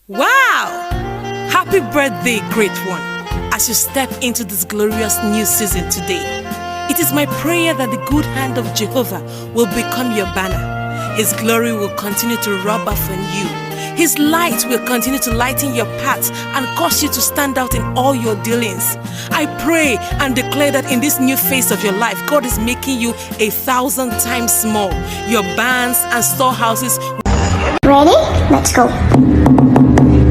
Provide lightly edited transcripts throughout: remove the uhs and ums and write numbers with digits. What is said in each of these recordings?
Wow! Happy birthday, great one, as you step into this glorious new season today. It is my prayer that the good hand of Jehovah will become your banner. His glory will continue to rub off on you. His light will continue to lighten your path and cause you to stand out in all your dealings. I pray and declare that in this new phase of your life, God is making you 1,000 times more. Your barns and storehouses. Ready? Let's go.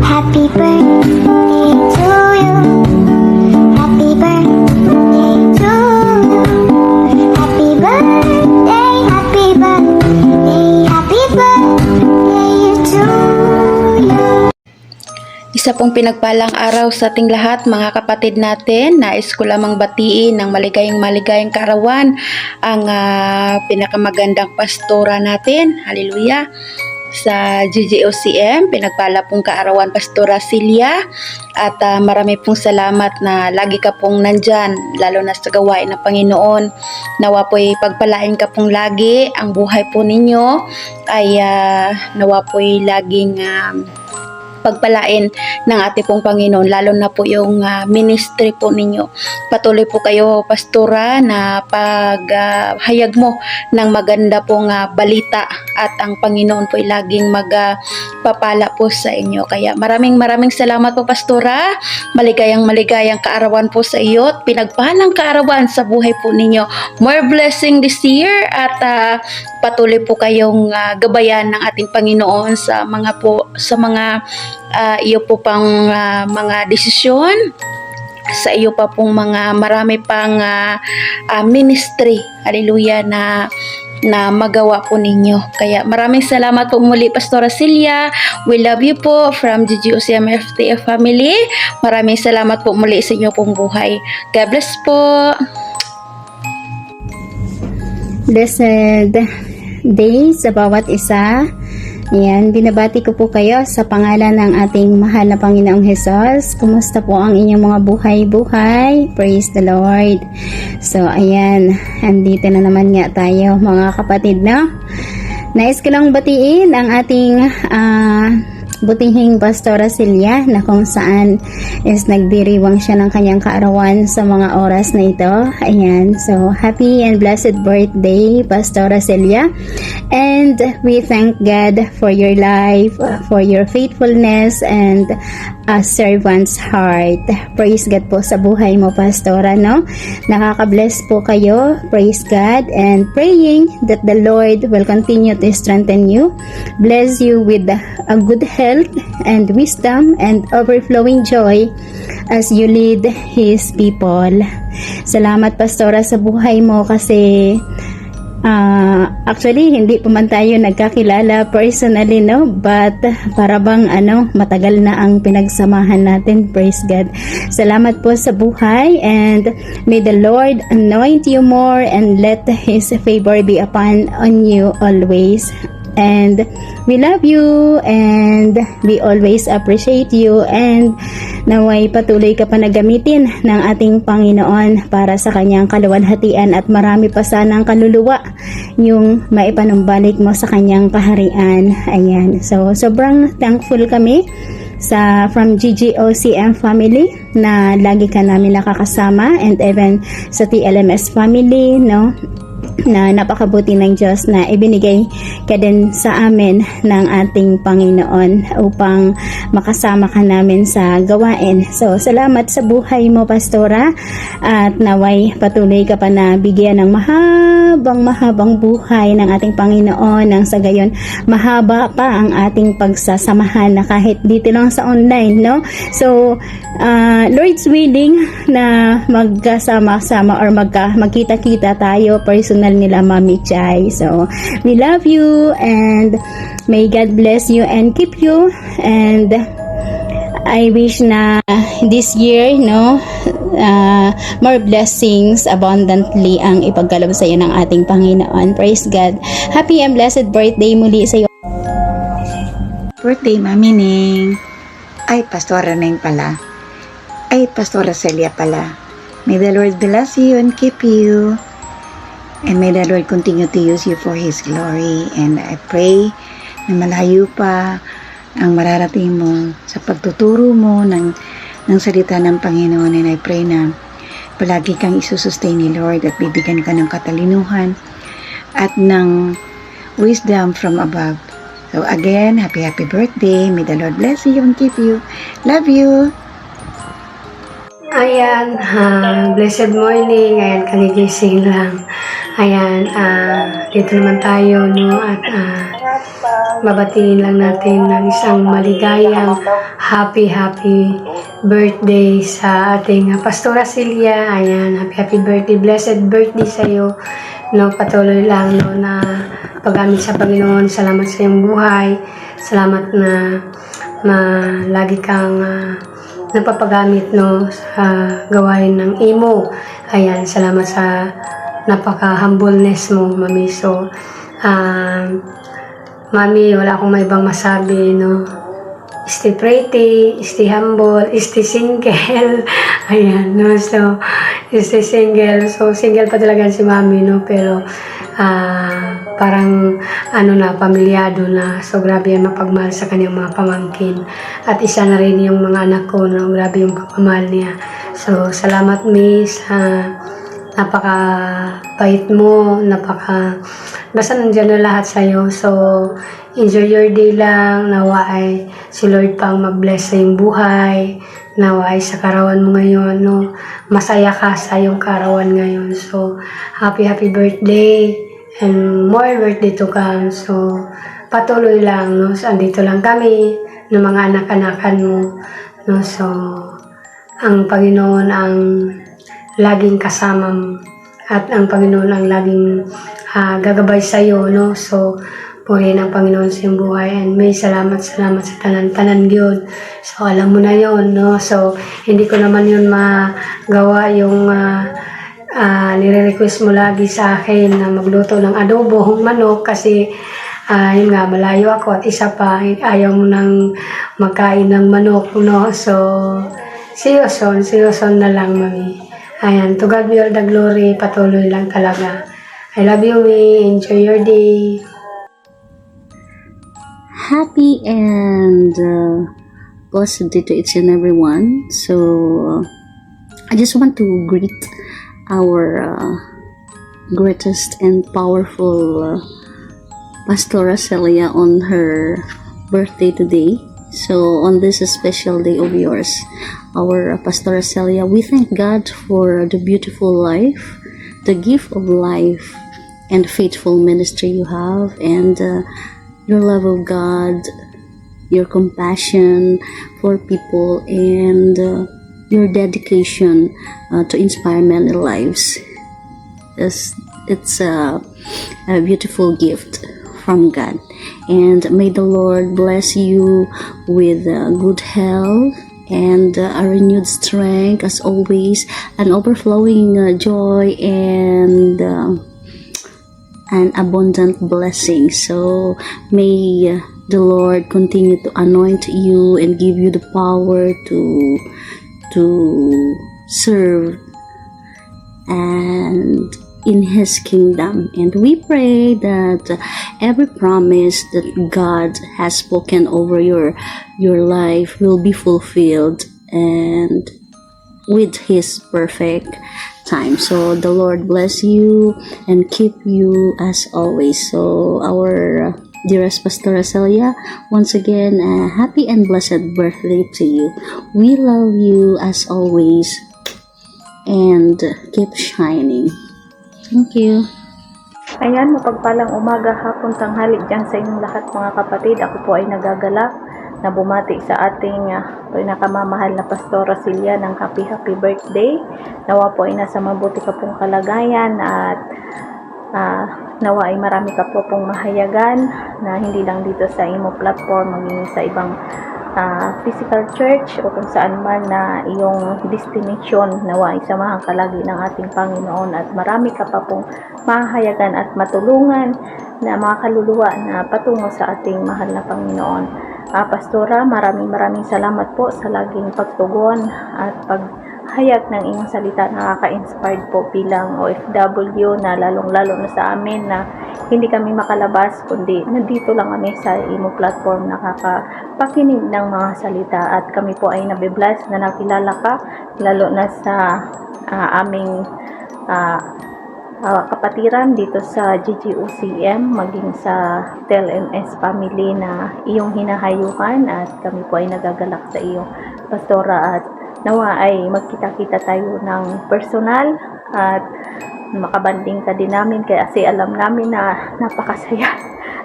Happy birthday to you. Happy birthday to you. Happy birthday, happy birthday, happy birthday to you. Isa pong pinagpalang araw sa ating lahat, mga kapatid natin. Nais ko lamang batiin ng maligayang kaarawan ang pinakamagandang pastora natin. Hallelujah! Sa GGOCM, pinagpala pong kaarawan Pastora Celia, at marami pong salamat na lagi ka pong nandyan, lalo na sa gawain ng Panginoon. Nawa po'y pagpalain ka pong lagi, ang buhay po ninyo ay nawa po'y laging pagpalain ng ating pong Panginoon, lalo na po yung ministry po ninyo. Patuloy po kayo, Pastora, na paghayag mo ng maganda pong balita, at ang Panginoon po ay laging magpapala po sa inyo. Kaya maraming salamat po, Pastora. Maligayang kaarawan po sa iyo at pinagpalang kaarawan sa buhay po ninyo. More blessing this year, at patuloy po kayong gabayan ng ating Panginoon sa mga iyo po pang mga desisyon, sa iyo pa pong mga marami pang ministry, hallelujah, na magawa po ninyo. Kaya maraming salamat po muli, Pastora Celia. We love you po from GGOCM FTF family. Maraming salamat po muli sa inyo pong buhay. God bless po. Blessed days sa bawat isa. Ayan, binabati ko po kayo sa pangalan ng ating mahal na Panginoong Hesus. Kumusta po ang inyong mga buhay-buhay? Praise the Lord. So, ayan, andito na naman nga tayo, mga kapatid, no? Nais ko lang batiin ang ating butihing Pastora Celia, na kung saan is nagdiriwang siya ng kanyang kaarawan sa mga oras na ito. Ayan, so happy and blessed birthday, Pastora Celia, and we thank God for your life, for your faithfulness and a servant's heart. Praise God po sa buhay mo, Pastora, no? Nakaka-bless po kayo. Praise God, and praying that the Lord will continue to strengthen you, bless you with a good health and wisdom and overflowing joy as you lead His people. Salamat, Pastora, sa buhay mo, kasi actually hindi pa man tayo nagkakilala personally, no, but para bang matagal na ang pinagsamahan natin. Praise God. Salamat po sa buhay, and may the Lord anoint you more and let His favor be upon you always. And we love you, and we always appreciate you, and naway patuloy ka pa na gamitin ng ating Panginoon para sa kanyang kaluwalhatian, at marami pa sanang kaluluwa yung maipanumbalik mo sa kanyang kaharian. Ayan, so sobrang thankful kami from GGOCM family na lagi ka namin nakakasama, and even sa TLMS family, no, na napakabuti ng Diyos na ibinigay ka din sa amin ng ating Panginoon upang makasama ka namin sa gawain. So, salamat sa buhay mo, Pastora, at naway patuloy ka pa na bigyan ng mahabang buhay ng ating Panginoon, nang sa gayon mahaba pa ang ating pagsasamahan na kahit dito lang sa online, no? So, Lord's willing na magkasama-sama or magkita-kita tayo personal nila Mami Chay. So, we love you, and may God bless you and keep you, and I wish na this year, no, more blessings abundantly ang ipagkaloob sa iyo ng ating Panginoon. Praise God. Happy and blessed birthday muli sa iyo. Birthday, Mami Ning. Ay, Pastora Ning pala. Ay, Pastora Celia pala. May the Lord bless you and keep you. And may the Lord continue to use you for His glory. And I pray na malayo pa ang mararating mo sa pagtuturo mo ng salita ng Panginoon. And I pray na palagi kang isusustain ni Lord at bibigyan ka ng katalinuhan at ng wisdom from above. So again, happy birthday. May the Lord bless you and keep you. Love you. Ayan, blessed morning. Ayan, kagigising lang. Ayan, dito naman tayo, no? At babatiin lang natin ng isang maligayang happy birthday sa ating Pastora Celia. Ayan, happy birthday. Blessed birthday sa'yo. No, patuloy lang, no, na paggamit sa Panginoon. Salamat sa iyong buhay. Salamat na lagi kang napapagamit, no, sa gawain ng imo. Ayan, salamat sa napaka-humbleness mo, Mami. So, Mami, wala akong may ibang masabi, no. Stay pretty, stay humble, stay single. Ayan, no. So, stay single. So, single pa talaga si Mami, no. Pero, parang pamilyado na. So grabe yan mapagmahal sa kanyang mga pamangkin. At isa na rin yung mga anak ko, no? Grabe yung pagmamahal niya. So salamat, Miss. Napaka-bait mo, basta nandiyan na lahat sa'yo. So enjoy your day lang. Nawa ay si Lord pang mag-bless sa iyong buhay. Nawa ay sa karawan mo ngayon, no? Masaya ka sa iyong karawan ngayon. So happy birthday. And more birthday to come. So, patuloy lang, no? So, andito lang kami ng mga anak-anakan mo, no? So, ang Panginoon ang laging kasama mo. At ang Panginoon ang laging gagabay sa iyo, no? So, purihin ang Panginoon sa iyong buhay. And may salamat sa tanan yun. So, alam mo na yun, no? So, hindi ko naman yun magawa yung nire-request mo lagi sa akin na magluto ng adobong manok kasi yun nga, malayo ako at isa pa, ayaw mo nang magkain ng manok, no? So, seryoson na lang, Mami. Ayan, to God be all the glory, patuloy lang talaga. I love you, Mi. Enjoy your day. Happy and blessed day to each and everyone. So, I just want to greet our greatest and powerful Pastora Celia on her birthday today. So on this special day of yours, our Pastora Celia, we thank God for the beautiful life, the gift of life and faithful ministry you have, and your love of God, your compassion for people, and your dedication to inspire many lives. It's a beautiful gift from God, and may the Lord bless you with good health and a renewed strength as always, an overflowing joy and an abundant blessing. So may the Lord continue to anoint you and give you the power to serve and in His kingdom. And we pray that every promise that God has spoken over your life will be fulfilled and with His perfect time. So the Lord bless you and keep you as always. So our dearest Pastora Celia, once again, a happy and blessed birthday to you. We love you as always and keep shining. Thank you. Ayan, mapagpalang umaga, hapon, tanghali dyan sa inyong lahat mga kapatid. Ako po ay nagagalak na bumati sa ating pinakamamahal na Pastora Celia ng happy birthday. Nawa po ay nasa mabuti ka pong kalagayan at nawa ay marami ka po pong mahayagan na hindi lang dito sa imo platform, maging sa ibang physical church o kung saan man na iyong destination. Nawa ay samahan ka lagi ng ating Panginoon at marami ka pa pong mahayagan at matulungan na mga kaluluwa na patungo sa ating mahal na Panginoon. Pastora, maraming salamat po sa laging pagtugon at hayag ng iyong salita. Nakaka-inspired po bilang OFW na lalong-lalo na sa amin na hindi kami makalabas kundi nandito lang kami sa imo platform nakakapakinig ng mga salita at kami po ay nabibless na nakilala ka lalo na sa aming kapatiran dito sa GGOCM maging sa TLMS family na iyong hinahayukan at kami po ay nagagalak sa iyo Pastora at nawa ay magkita-kita tayo ng personal at makabanding ka din namin kasi alam namin na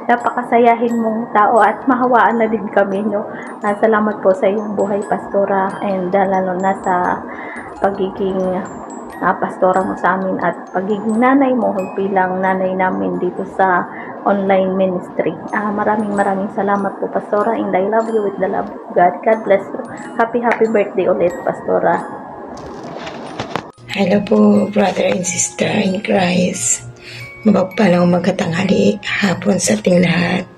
napakasayahin mong tao at mahawaan na din kami, no? Salamat po sa iyong buhay, Pastora, and lalo na sa pagiging pastora mo sa amin at pagiging nanay mo bilang nanay namin dito sa online ministry. Maraming salamat po, Pastora, and I love you with the love of God. God bless you. Happy birthday ulit, Pastora. Hello po, brother and sister in Christ. Mapagpalang magkatanghali hapon sa ating lahat.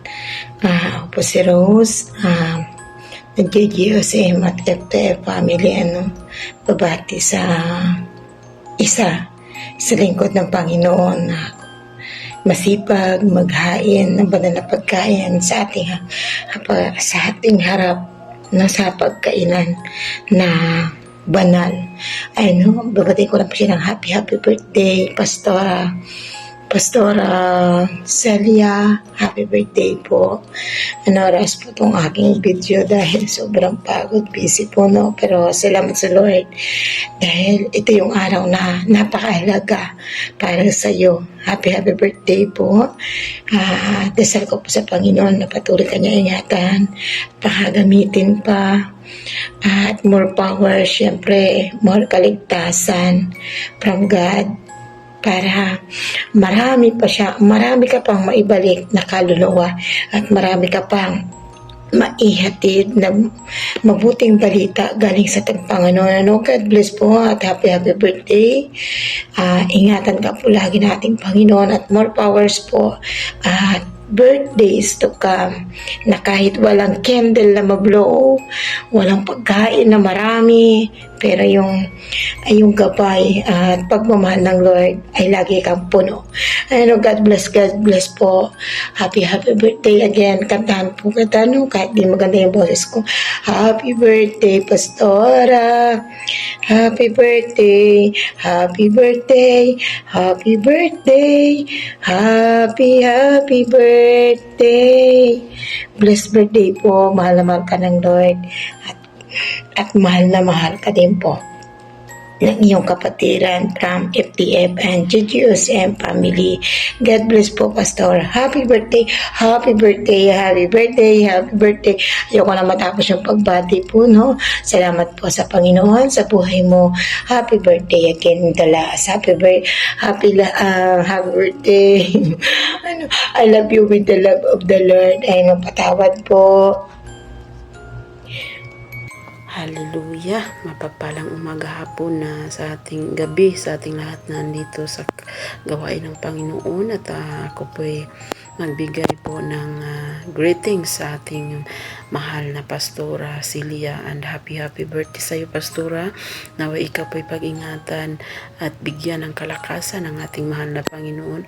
Ako po si Rose, nag-GGOCM at FTF family, babati sa isa sa lingkod ng Panginoon na masipag maghain ng banal na pagkain sa ating harap na sa pagkainan na banal. Babatiin ko lang po siya ng happy birthday, Pastora Celia, happy birthday po. Oras po itong aking video dahil sobrang pagod, busy po, no? Pero salamat sa Lord dahil ito yung araw na napakahalaga para sa iyo. Happy birthday po. Dasal ko po sa Panginoon na patuloy kanya ingatan, pakagamitin pa, at more power, syempre, more kaligtasan from God para marami ka pang maibalik na kaluluwa at marami ka pang maihatid na mabuting balita galing sa Panginoon. God bless po at happy birthday. Ingatan ka po lagi nating Panginoon at more powers po at birthdays to come na kahit walang candle na mablow, walang pagkain na marami, pero yung gabay at pagmamahal ng Lord ay lagi kang puno. God bless po. Happy birthday again. Kantahan po kita, no? Kahit di maganda yung boses ko. Happy birthday, Pastora. Happy birthday. Happy birthday. Happy birthday. Happy birthday. Blessed birthday po. Mahal na mahal ka ng Lord. At mahal na mahal ka din po ng iyong kapatiran from FTF and GGOCM family. God bless po, Pastor. Happy birthday. Ayoko na matapos yung pagbati po, no? Salamat po sa Panginoon sa buhay mo. Happy birthday again, the last. Happy birthday. I love you with the love of the Lord. Ay, patawad po. Hallelujah! Mapagpalang umaga hapon na sa ating gabi, sa ating lahat na nandito sa gawain ng Panginoon at ako po'y magbigay po ng greetings sa ating mahal na Pastora Celia and happy birthday sa iyo, Pastora. Nawa ikaw po'y pag-ingatan at bigyan ng kalakasan ng ating mahal na Panginoon.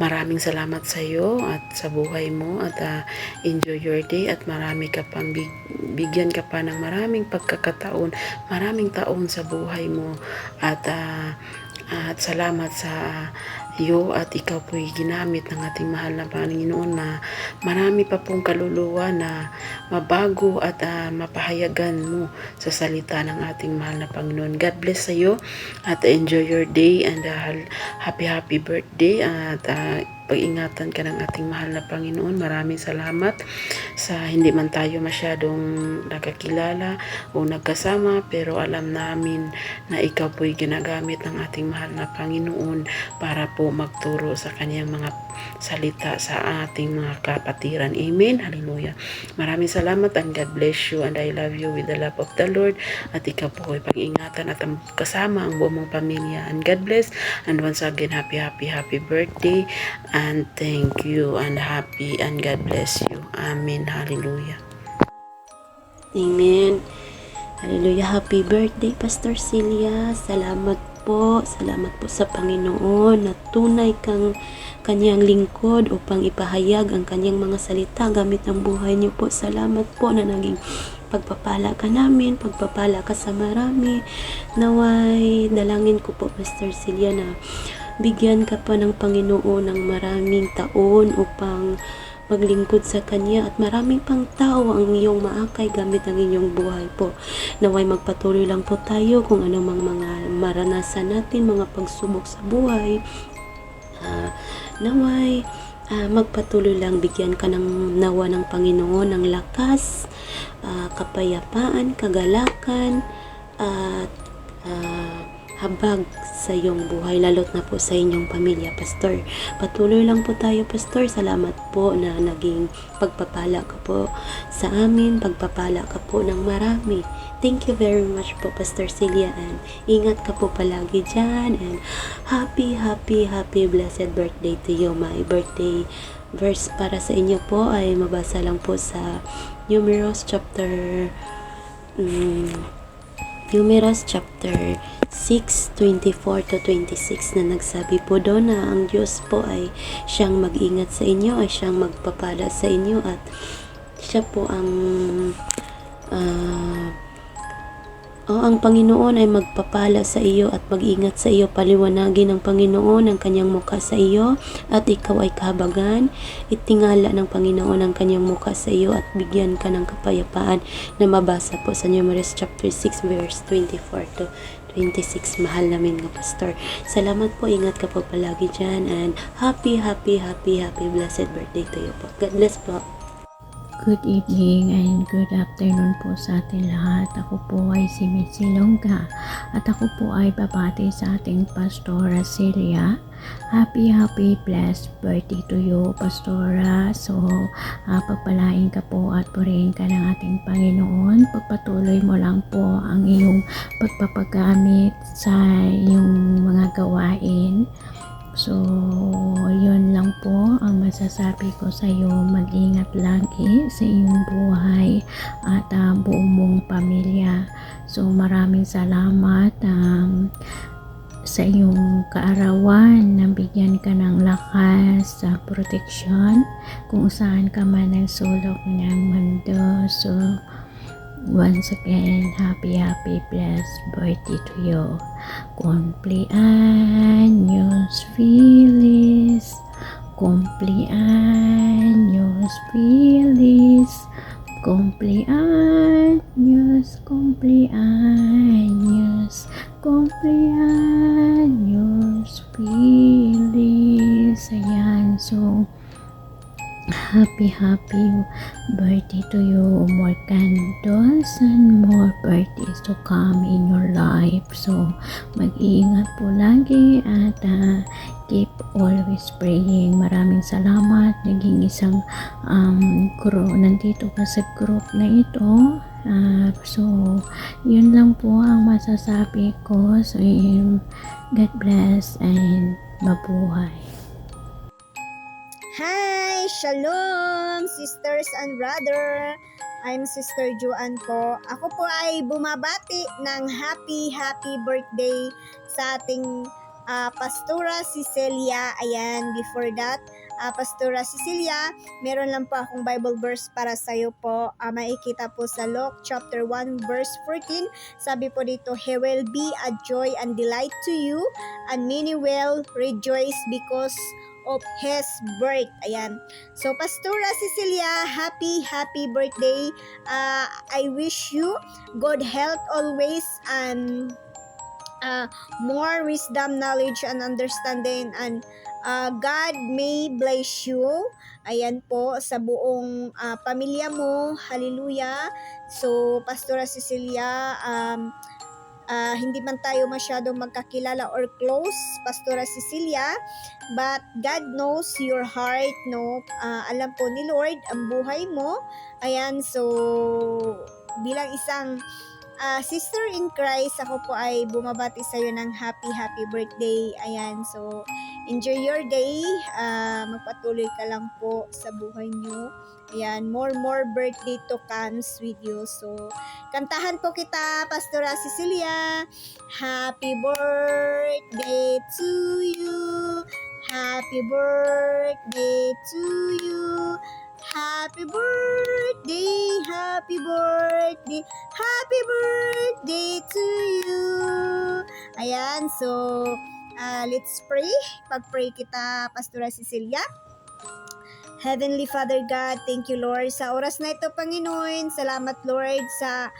Maraming salamat sa iyo at sa buhay mo at enjoy your day at marami ka pang bigyan ka pa ng maraming pagkakataon, maraming taon sa buhay mo at salamat sa iyo at ikaw po'y ginamit ng ating mahal na Panginoon na marami pa pong kaluluwa na mabago at mapahayagan mo sa salita ng ating mahal na Panginoon. God bless sa iyo at enjoy your day and happy birthday at pag-ingatan ka ng ating mahal na Panginoon. Maraming salamat sa hindi man tayo masyadong nakakilala o nagkasama, pero alam namin na ikaw po'y ginagamit ng ating mahal na Panginoon para po magturo sa kanyang mga salita sa ating mga kapatiran. Amen. Hallelujah. Maraming salamat and God bless you and I love you with the love of the Lord at ikaw po ay pag-ingatan at kasama ang buong mong pamilya and God bless and once again happy birthday and thank you and happy and God bless you. Amen. Hallelujah. Amen. Hallelujah. Happy birthday, Pastor Celia. Salamat po sa Panginoon na tunay kang kanyang lingkod upang ipahayag ang kanyang mga salita gamit ang buhay niyo po. Salamat po na naging pagpapala ka namin, pagpapala ka sa marami. Naway, dalangin ko po, Pastor Celia, na bigyan ka pa ng Panginoon ng maraming taon upang maglingkod sa Kanya at maraming pang tao ang iyong maakay gamit ang inyong buhay po. Naway magpatuloy lang po tayo kung anumang mga maranasan natin, mga pagsubok sa buhay. Naway magpatuloy lang, bigyan ka ng nawa ng Panginoon ng lakas, kapayapaan, kagalakan, at habag sa iyong buhay, lalot na po sa inyong pamilya, Pastor. Patuloy lang po tayo, Pastor. Salamat po na naging pagpapala ka po sa amin, pagpapala ka po ng marami. Thank you very much po, Pastor Celia, and ingat ka po palagi dyan, and happy blessed birthday to you. My birthday verse para sa inyo po ay mabasa lang po sa Numerous chapter 6:24 to 26 na nagsabi po doon na ang Diyos po ay siyang mag-ingat sa inyo, ay siyang magpapala sa inyo, at siya po ang Panginoon ay magpapala sa iyo at mag-ingat sa iyo. Paliwanagin ng Panginoon ang kanyang mukha sa iyo at ikaw ay kahabagan. Itingala ng Panginoon ang kanyang mukha sa iyo at bigyan ka ng kapayapaan, na mabasa po sa Numerous chapter 6 verse 24 to 26. Mahal namin nga, Pastor. Salamat po. Ingat ka po palagi dyan, and happy blessed birthday to you po. God bless po. Good evening and good afternoon po sa ating lahat. Ako po ay si Miss Silongga at ako po ay babati sa ating Pastora Celia. Happy blessed birthday to you, Pastora. So, pagpalain ka po at purihin ka ng ating Panginoon. Pagpatuloy mo lang po ang iyong pagpapagamit sa iyong mga gawain. So, yun lang po ang masasabi ko sa iyo. Mag-ingat lagi sa iyong buhay at buong mong pamilya. So, maraming salamat sa iyong kaarawan na bigyan ka ng lakas sa proteksyon kung saan ka man ang sulok ng mundo. So, once again, happy blessed birthday to you. Cumpleaños feliz, cumpleaños feliz, cumpleaños, cumpleaños, cumpleaños feliz. Ayan, so happy birthday to you. More candles and more birthdays to come in your life. So, mag-iingat po lagi at keep always praying. Maraming salamat. Naging isang nandito ka sa group na ito. So, yun lang po ang masasabi ko. So, God bless and mabuhay. Hi! Shalom! Sisters and brother! I'm Sister Joanne po. Ako po ay bumabati ng happy birthday sa ating Pastora Cecilia. Ayan, before that, Pastora Cecilia, meron lang po akong Bible verse para sa iyo po. Makikita po sa Luke chapter 1 verse 14. Sabi po dito, He will be a joy and delight to you, and many will rejoice because of His birth. Ayan. So, Pastora Cecilia, happy birthday. I wish you good health always, and more wisdom, knowledge, and understanding, and God may bless you. Ayan po, sa buong pamilya mo. Hallelujah. So, Pastora Cecilia, hindi man tayo masyadong magkakilala or close, Pastora Cecilia, but God knows your heart, no? Alam po ni Lord ang buhay mo. Ayan, so bilang isang sister in Christ, ako po ay bumabati sa iyo ng happy birthday. Ayan, so enjoy your day. Magpatuloy ka lang po sa buhay niyo. Ayan, more birthday to comes with you. So, Kantahan po kita, Pastora Cecilia. Happy birthday to you. Happy birthday to you. Happy birthday, happy birthday, happy birthday to you. Ayan, so let's pray. Pag-pray kita, Pastora Cecilia. Heavenly Father God, thank you Lord sa oras na ito, Panginoon. Salamat Lord sa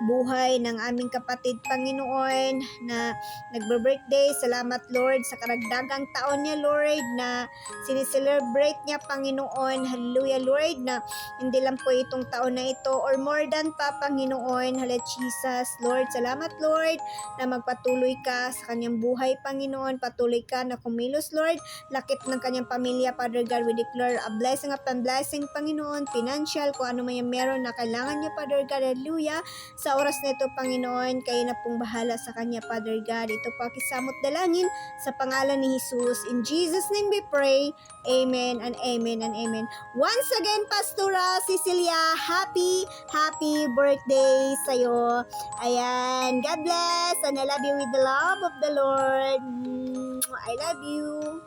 buhay ng aming kapatid, Panginoon, na nagbe-birthday. Salamat Lord sa karagdagang taon niya, Lord, na sinicelebrate niya, Panginoon. Hallelujah Lord, na hindi lang po itong taon na ito or more than pa, Panginoon. Hallelujah Jesus, Lord. Salamat Lord na magpatuloy ka sa kanyang buhay, Panginoon. Patuloy ka na kumilos, Lord. Lakip ng kanyang pamilya, Father God, we declare a blessing upon blessing, Panginoon, financial, kung ano man yung meron na kailangan niya, Father God, hallelujah. Sa oras na ito, Panginoon, kayo na pong bahala sa kanya, Father God. Ito po kisamot dalangin sa pangalan ni Jesus. In Jesus' name we pray. Amen and amen and amen. Once again, Pastora Cecilia, happy birthday sa'yo. Ayan, God bless and I love you with the love of the Lord. I love you.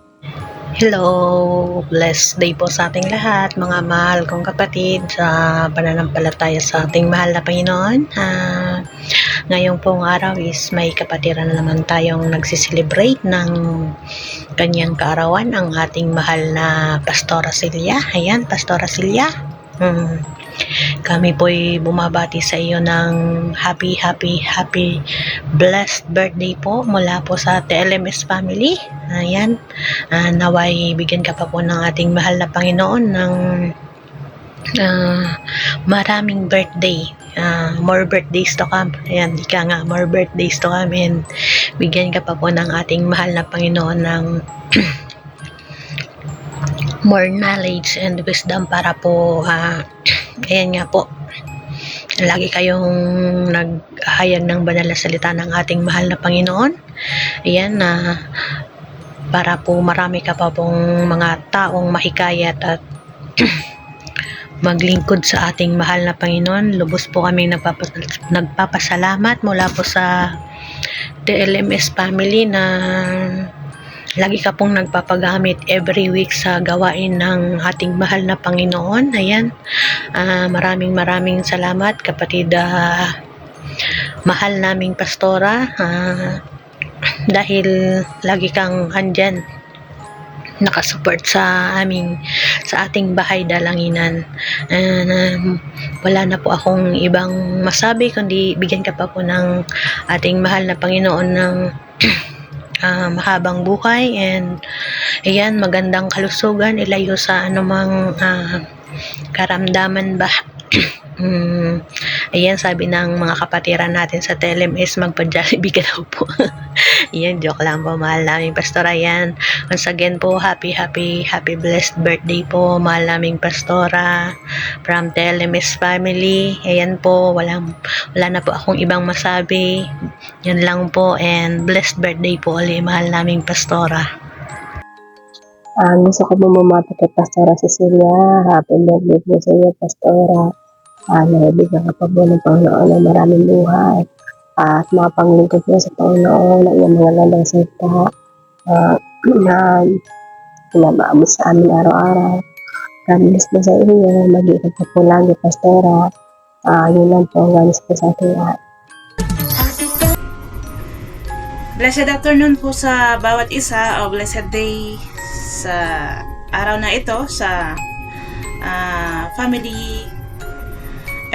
Hello! Blessed day po sa ating lahat, mga mahal kong kapatid sa pananampalataya sa ating mahal na Panginoon. Ngayong pong araw is may kapatiran na naman tayong nagsiselebrate ng kanyang kaarawan, ang ating mahal na Pastora Celia. Ayan, Pastora Celia. Kami po'y bumabati sa iyo ng happy blessed birthday po mula po sa TLMS family. Ayan, naway bigyan ka pa po ng ating mahal na Panginoon ng maraming birthday, more birthdays to come. Ayan, ika nga, more birthdays to come, and bigyan ka pa po ng ating mahal na Panginoon ng more knowledge and wisdom para po ayan nga po, lagi kayong naghahayag ng banal na salita ng ating mahal na Panginoon. Ayan, para po marami ka pa pong mga taong mahikayat at maglingkod sa ating mahal na Panginoon. Lubos po kaming nagpapasalamat mula po sa TLMS family na lagi ka pong nagpapagamit every week sa gawain ng ating mahal na Panginoon. Ayan, maraming salamat, kapatid, mahal naming Pastora, dahil lagi kang andyan nakasupport sa ating bahay dalanginan. Wala na po akong ibang masabi kundi bigyan ka pa po ng ating mahal na Panginoon ng mahabang buhay, and ayan, magandang kalusugan, ilayo sa anumang karamdaman ba. Ayan, sabi ng mga kapatiran natin sa TLMS, magpa-Jollibee ka daw po. Ayan, joke lang po, mahal naming Pastora. Ayan, once again po, happy blessed birthday po, mahal naming Pastora from TLMS family. Ayan po, wala na po akong ibang masabi. Yan lang po, and blessed birthday po ulit, mahal naming Pastora. Gusto ko bumamati kay Pastora Cecilia. Happy birthday po sa iyo, Pastora. Nabibigyan ka pa po ng Panginoon ng maraming buhay at mapanglingkod po sa Panginoon ang iyong mga landang salita na pinabaabot sa amin araw-araw. God bless po sa iyo. Mag-iikot ka po lagi, Pastora. Yun lang po. God bless po sa ating lahat. Blessed afternoon po sa bawat isa, o blessed day sa araw na ito sa family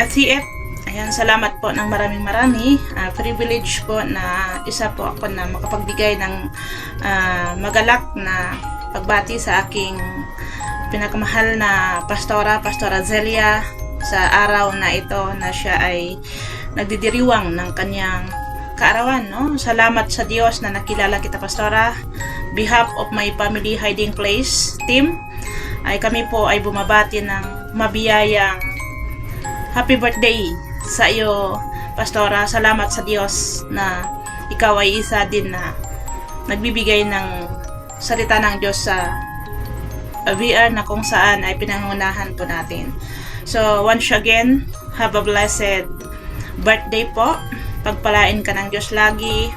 FCF. Ayan, salamat po ng marami. Privilege po na isa po ako na makapagbigay ng magalak na pagbati sa aking pinakamahal na Pastora Celia sa araw na ito na siya ay nagdidiriwang ng kanyang kaarawan, no? Salamat sa Diyos na nakilala kita, Pastora. Behalf of my family hiding place team, ay kami po ay bumabati ng mabiyayang happy birthday sa iyo, Pastora. Salamat sa Diyos na ikaw ay isa din na nagbibigay ng salita ng Diyos sa VR na kung saan ay pinangunahan po natin. So once again, have a blessed birthday po. Pagpalain ka ng Diyos lagi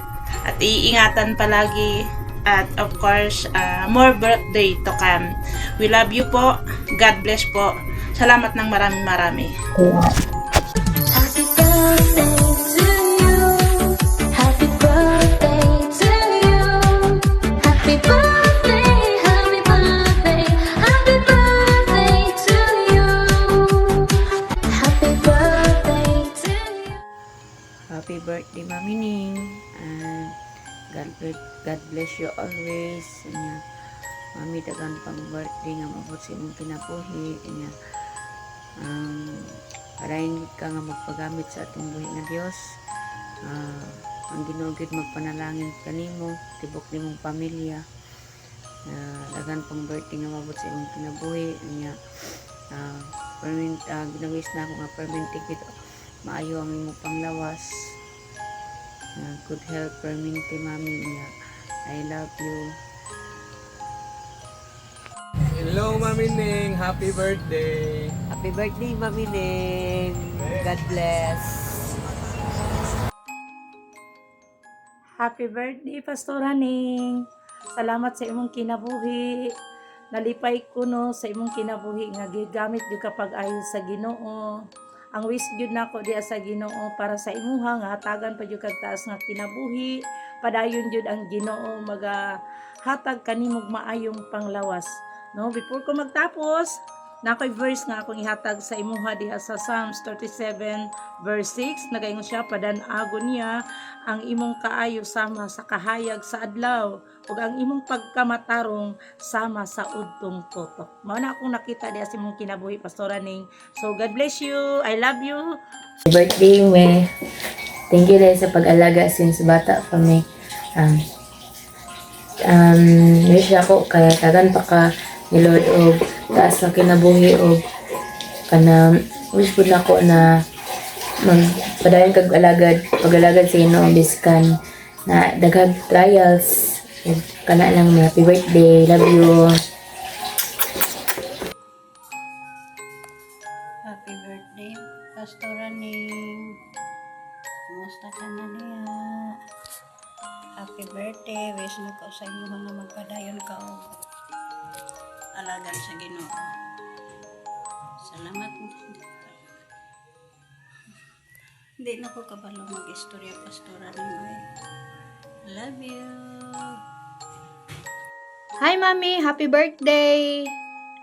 at iingatan palagi. At of course, more birthday to come. We love you po. God bless po. Salamat ng marami-marami. Happy birthday to you. Happy birthday to you. Happy birthday, happy birthday, happy birthday to you. Happy birthday to you. Happy birthday, Mami Ning. And God bless you always. Nya, Mami, dagan pang birthday nga mabot sa imong kinabuhi. Nya, parahin ka nga magpagamit sa atong buhi nga Dios. Ang Ginoo gid magpanalangin kanimo, tibok nimong pamilya. Dagan pang birthday nga mabot sa imong kinabuhi. Nya, ginawis na ako nga permanente gid maayo ang imong panglawas. Good health permanente, Mami. Nya, I love you. Hello, Mami Ning. Happy birthday. Happy birthday, Mami Ning. God bless. Happy birthday, Pastora Ning. Salamat sa imong kinabuhi. Nalipay ko no sa imong kinabuhi nga gigamit jud kapag ayo sa Ginoo. Ang wish jud nako diya sa Ginoo para sa imuha nga hatagan pa jud kag taas nga kinabuhi. Padayon jud ang Ginoo magahatag kanimong maayong panglawas. No, before ko magtapos, nakoy verse nga akong ihatag sa imuha diha sa Psalms 37 verse 6. Nagaingon siya, padanago niya ang imong kaayo sama sa kahayag sa adlaw ug ang imong pagkamatarong sama sa udtong tutok. Mao na akong nakita diha sa imong kinabuhi, Pastora Ning. So God bless you. I love you. Birthday me. Thank you dahil sa pag-alaga since bata pa me. Wish ako kaya tagan pa ka ni Lord og taas na kinabuhi og kana wish pud nako na magpadayon kag pag-alagad sa Ginoo biskan na daghang trials. Kana lang ni happy birthday. Love you. Happy birthday, Pastora Ning. Kumusta ka na niya? Happy birthday. Wish mo ko sa inyo na magpadayon ka o alagan sa Ginoo. Salamat. Hindi na ko kabalo mag-istorya, Pastora Ning. Love you. Hi Mami, happy birthday!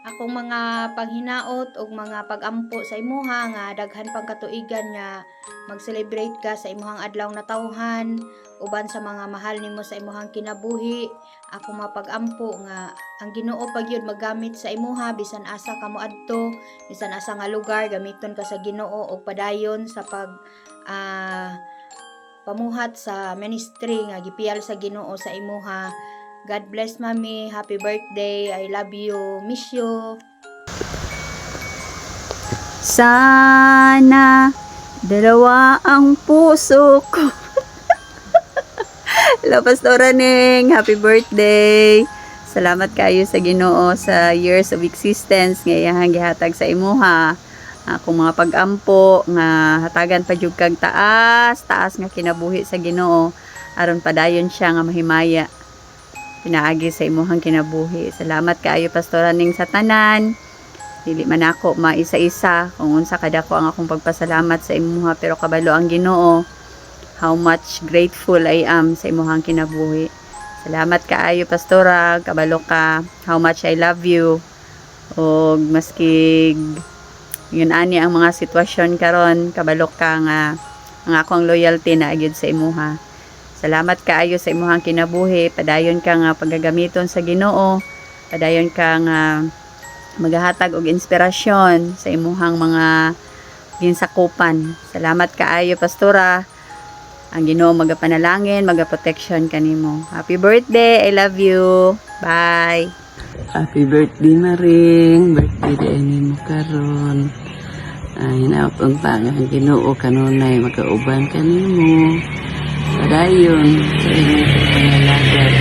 Akong mga panghinaot ug mga pagampo sa imuha nga daghan pang katuigan nga mag-celebrate ka sa imuhang adlaw na tawhan uban sa mga mahal nimo sa imuhang kinabuhi. Ako mapag-ampo nga ang Ginoo pagyud magamit sa imuha bisan asa ka moadto, bisan asa nga lugar gamiton ka sa Ginoo og padayon sa pamuhat sa ministry nga gipiyal sa Ginoo sa imuha. God bless, Mami. Happy birthday. I love you. Miss you. Sana dalawa ang puso ko. Hello, Pastora Ning. Happy birthday. Salamat kayo sa Ginoo sa years of existence nga iyang gihatag sa imuha. Akong mga pag-ampo nga hatagan pa jud kag taas nga kinabuhi sa Ginoo aron padayon siya nga mahimaya pinaagi sa imuhang kinabuhi. Salamat kaayo, Pastora Ning, sa tanan. Dili man ako maisa-isa kung unsa kadako ang akong pagpasalamat sa imuha, pero kabalo ang Ginoo how much grateful I am sa imuhang kinabuhi. Salamat kaayo, Pastora, kabalo ka how much I love you. Og maski yun ani ang mga sitwasyon karon, kabalo ka nga ang akong loyalty na agud sa imuha. Salamat kaayo sa imuhang kinabuhi. Padayon ka nga paggagamiton sa Ginoo. Padayon ka nga magahatag og inspirasyon sa imuhang mga ginsakupan. Salamat kaayo, Pastora. Ang Ginoo magapanalangin, magaprotection kanimo. Happy birthday. I love you. Bye. Happy birthday na rin. Birthday din mo karon. Hinaapang pa nga ang Ginoo kanunay magkauban kanimo. Padayon sa inyong pangalagad.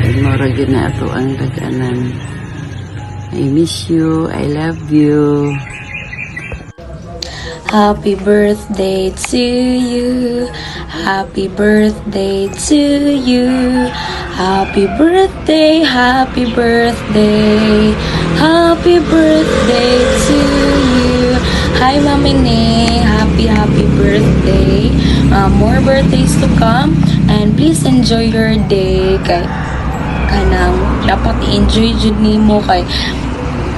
Igmora gid na ato ang daganan. I miss you. I love you. Happy birthday to you. Happy birthday to you. Happy birthday, happy birthday. Happy birthday to you. Hi, Mami Ning. Happy birthday. More birthdays to come. And please enjoy your day. Kanang dapat i-enjoy jud nimo kay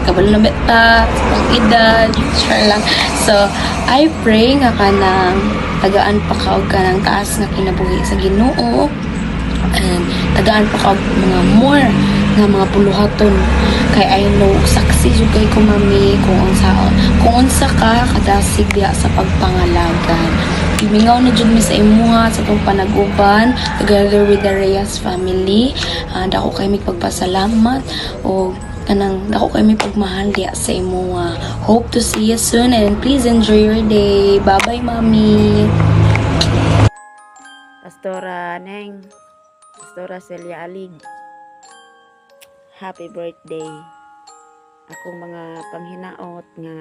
kabalo na beta ang edad sure lang. So I pray nga kanang tagaan pa ka og kanang taas nga kinabuhi sa Ginoo, and tagaan pa ka og mga more nga mga puluhaton kay I know saksi jud kay ko mami kung unsa ka kadasig diha sa pagpangalagan. Gimingaw na jud mi sa imuha sa tong panag-uban together with the Reyes family. Dako kay mi pagpasalamat o kanang dako kay mi pagmahal diha sa imuha. Hope to see you soon and please enjoy your day. Bye-bye, Mami. Pastora Neng, Pastora Celia Alig, happy birthday. Akong mga panghinaot nga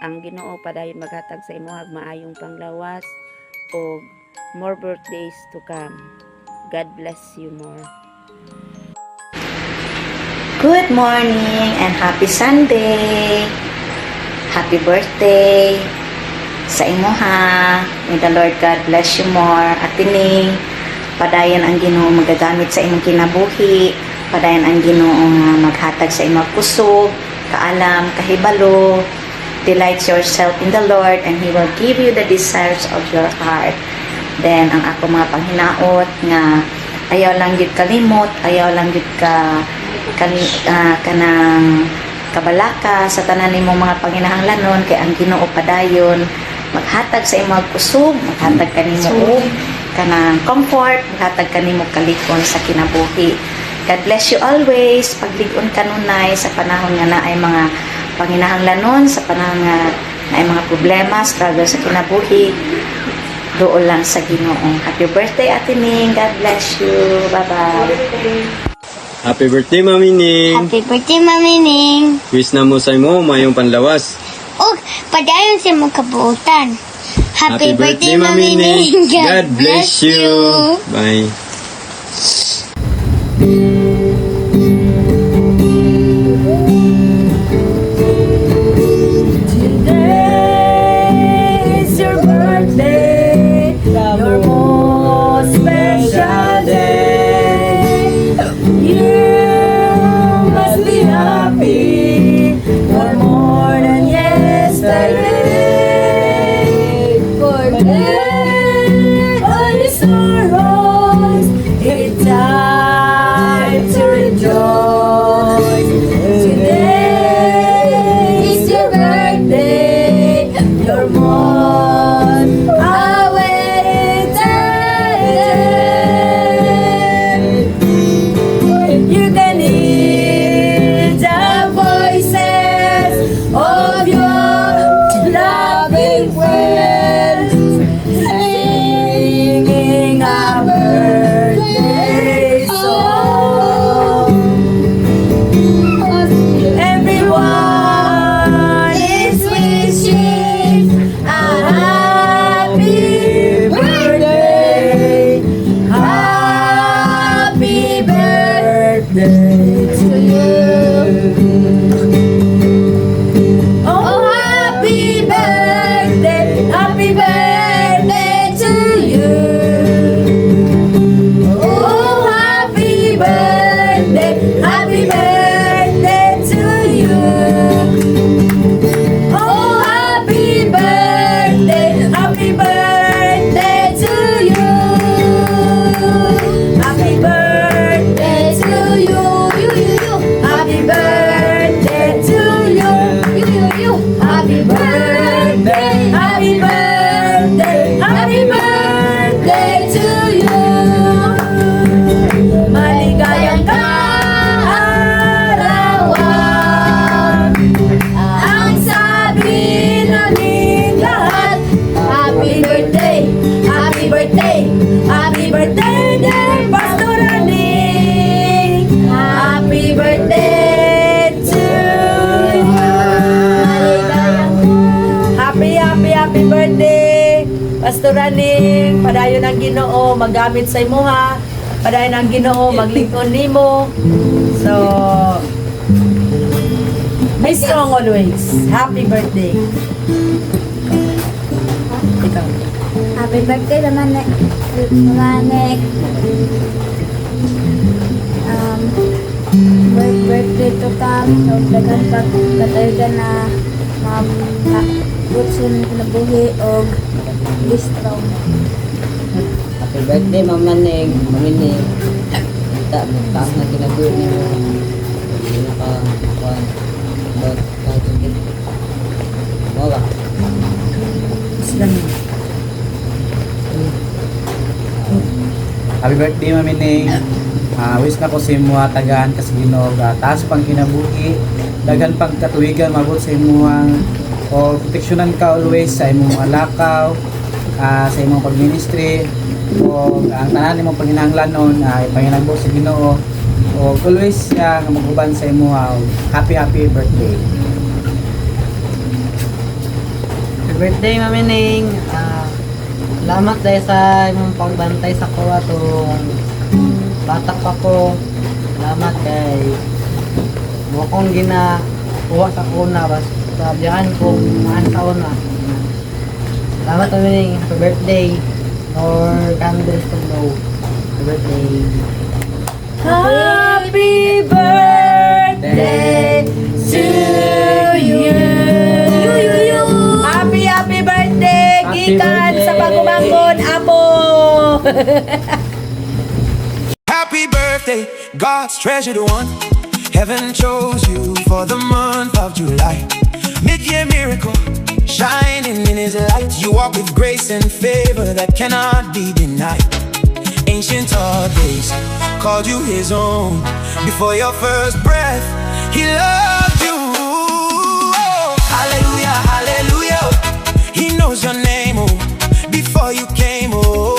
ang Ginoo padayon maghatag sa imo maayong panglawas o more birthdays to come. God bless you more. Good morning and happy Sunday. Happy birthday sa imo ha. May the Lord God bless you more. At tining, padayon ang Ginoo magagamit sa imong kinabuhi. Padayon ang Ginoo maghatag sa imong kusog, kaalam, kahibalo. Delight yourself in the Lord and He will give you the desires of your heart. Then, ang ako mga panghinaot nga ayaw lang yun kalimot, ayaw lang yun kanang kabalaka sa tanan nimong mga panginahanglanon kay ang Ginoo padayon maghatag sa imong kusog, maghatag kanimo kanang comfort, maghatag kanimo kalikon sa kinabuhi. God bless you always. Paglig-on kanunay sa panahon nga naay mga panginahanglanon, sa panahon nga naay mga problema, struggle sa kinabuhi. Doon lang sa Ginoo. Happy birthday, Ate Ning. God bless you. Bye-bye. Happy birthday, Mami Ning. Happy birthday, Mami Ning. Wish na mo sa mo mayong panlawas. Oh, padayon sa mga kabuutan. Happy birthday, Mami Ning. God bless you. Bye. Happy Pastor Aning, padayon ang Ginoo magamit sa imuha, padayon ang Ginoo maglingkod nimo. So be strong always. Happy birthday. Ikaw. Happy birthday naman, Manek. Birthday to come. So, dagan pagkatayo ka na butsin na buhi o be strong. Happy birthday, Mama Neng. Maminig. Taas na kinabuhi niyo. Hindi nakakuhan. Wala. Happy birthday, Mami Ning. Wish na ko sa imo tagaan kasi Ginoo taas pang kinabuhi, dagan pang katuwigan mabot sa imuhang o proteksyonan ka always sa imong mga lakaw, sa imong pagministry o ang tanan imong panginahanglanon ipanginagbo sa Ginoo o always siya nga maguban sa imo. Happy birthday. Happy birthday, Mami Ning. Salamat dahil sa imong pagbantay sa ko atong batak pa ko. Salamat kay mo kong ginakuha sa kuna basta biyahan ko maan sa una. Salamat, Mami Ning. Happy birthday. Or candles to blow. Happy birthday. Happy birthday to you. Happy birthday gikan sa pagumangkon amo. Happy birthday, God's treasured one. Heaven chose you for the month of July. Mid-year miracle, shining in His light. You walk with grace and favor that cannot be denied. Ancient of days called you His own. Before your first breath, He loved you. Oh, hallelujah, hallelujah. He knows your name, oh, before you came, oh.